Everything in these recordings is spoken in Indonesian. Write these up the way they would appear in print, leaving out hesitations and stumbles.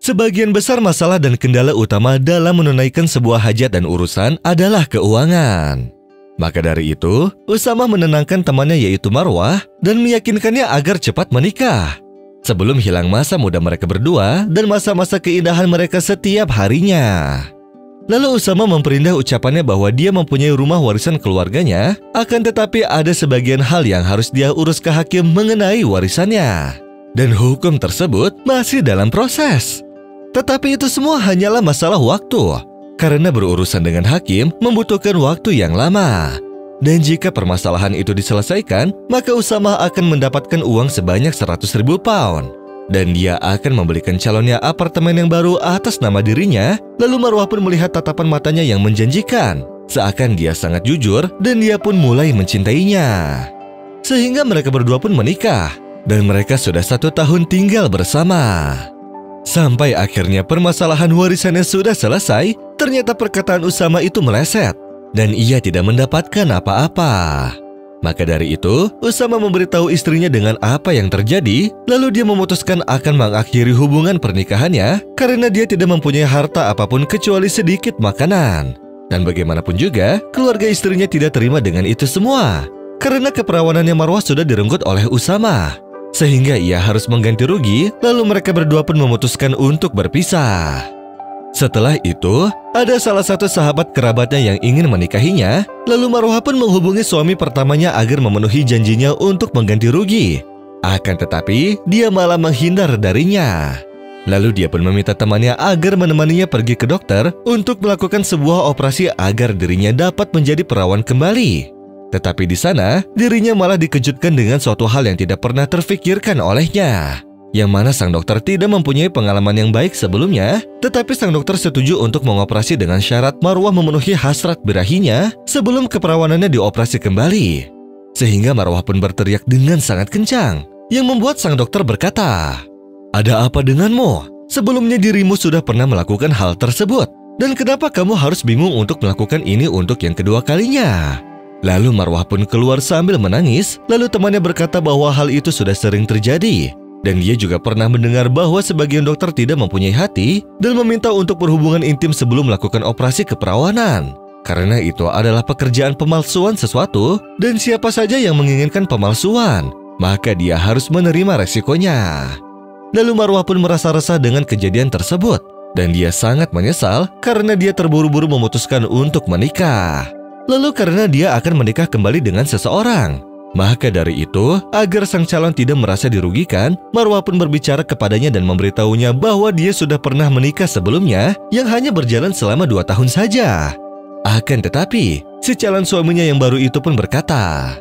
Sebagian besar masalah dan kendala utama dalam menunaikan sebuah hajat dan urusan adalah keuangan. Maka dari itu, Usama menenangkan temannya yaitu Marwah dan meyakinkannya agar cepat menikah sebelum hilang masa muda mereka berdua dan masa-masa keindahan mereka setiap harinya. Lalu Usama memperindah ucapannya bahwa dia mempunyai rumah warisan keluarganya, akan tetapi ada sebagian hal yang harus dia urus ke hakim mengenai warisannya. Dan hukum tersebut masih dalam proses. Tetapi itu semua hanyalah masalah waktu, karena berurusan dengan hakim membutuhkan waktu yang lama. Dan jika permasalahan itu diselesaikan, maka Usama akan mendapatkan uang sebanyak 100.000 pound. Dan dia akan membelikan calonnya apartemen yang baru atas nama dirinya. Lalu Marwah pun melihat tatapan matanya yang menjanjikan, seakan dia sangat jujur dan dia pun mulai mencintainya. Sehingga mereka berdua pun menikah, dan mereka sudah 1 tahun tinggal bersama. Sampai akhirnya permasalahan warisannya sudah selesai, ternyata perkataan Usama itu meleset, dan ia tidak mendapatkan apa-apa. Maka dari itu, Usama memberitahu istrinya dengan apa yang terjadi, lalu dia memutuskan akan mengakhiri hubungan pernikahannya karena dia tidak mempunyai harta apapun kecuali sedikit makanan. Dan bagaimanapun juga, keluarga istrinya tidak terima dengan itu semua, karena keperawanannya Marwah sudah direnggut oleh Usama. Sehingga ia harus mengganti rugi, lalu mereka berdua pun memutuskan untuk berpisah. Setelah itu, ada salah satu sahabat kerabatnya yang ingin menikahinya, lalu Marwah pun menghubungi suami pertamanya agar memenuhi janjinya untuk mengganti rugi. Akan tetapi, dia malah menghindar darinya. Lalu dia pun meminta temannya agar menemaninya pergi ke dokter untuk melakukan sebuah operasi agar dirinya dapat menjadi perawan kembali. Tetapi di sana, dirinya malah dikejutkan dengan suatu hal yang tidak pernah terfikirkan olehnya. Yang mana sang dokter tidak mempunyai pengalaman yang baik sebelumnya, tetapi sang dokter setuju untuk mengoperasi dengan syarat Marwah memenuhi hasrat birahinya sebelum keperawanannya dioperasi kembali. Sehingga Marwah pun berteriak dengan sangat kencang, yang membuat sang dokter berkata, "Ada apa denganmu? Sebelumnya dirimu sudah pernah melakukan hal tersebut, dan kenapa kamu harus bingung untuk melakukan ini untuk yang kedua kalinya?" Lalu Marwah pun keluar sambil menangis, lalu temannya berkata bahwa hal itu sudah sering terjadi. Dan dia juga pernah mendengar bahwa sebagian dokter tidak mempunyai hati dan meminta untuk berhubungan intim sebelum melakukan operasi keperawanan. Karena itu adalah pekerjaan pemalsuan sesuatu, dan siapa saja yang menginginkan pemalsuan, maka dia harus menerima resikonya. Lalu Marwah pun merasa resah dengan kejadian tersebut, dan dia sangat menyesal karena dia terburu-buru memutuskan untuk menikah. Lalu karena dia akan menikah kembali dengan seseorang. Maka dari itu, agar sang calon tidak merasa dirugikan, Marwah pun berbicara kepadanya dan memberitahunya bahwa dia sudah pernah menikah sebelumnya yang hanya berjalan selama 2 tahun saja. Akan tetapi, si calon suaminya yang baru itu pun berkata,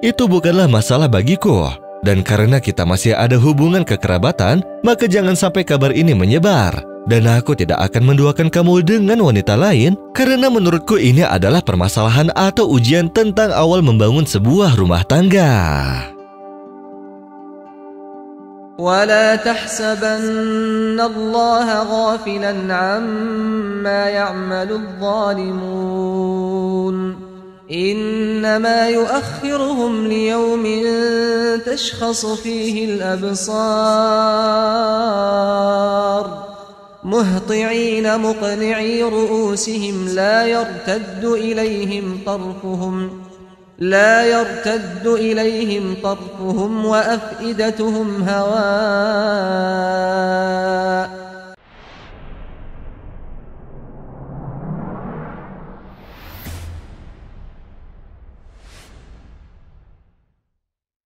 "Itu bukanlah masalah bagiku, dan karena kita masih ada hubungan kekerabatan, maka jangan sampai kabar ini menyebar. Dan aku tidak akan menduakan kamu dengan wanita lain, karena menurutku ini adalah permasalahan atau ujian tentang awal membangun sebuah rumah tangga." وَلَا تَحْسَبَنَّ اللَّهَ غَافِلًا عَمَّا يَعْمَلُ الظَّالِمُونَ إِنَّمَا يُؤَخِّرُهُمْ لِيَوْمٍ تَشْخَصُ فِيهِ الْأَبْصَارُ مهطعين مقنعي رؤوسهم لا يرتد إليهم طرفهم وأفئدتهم هواء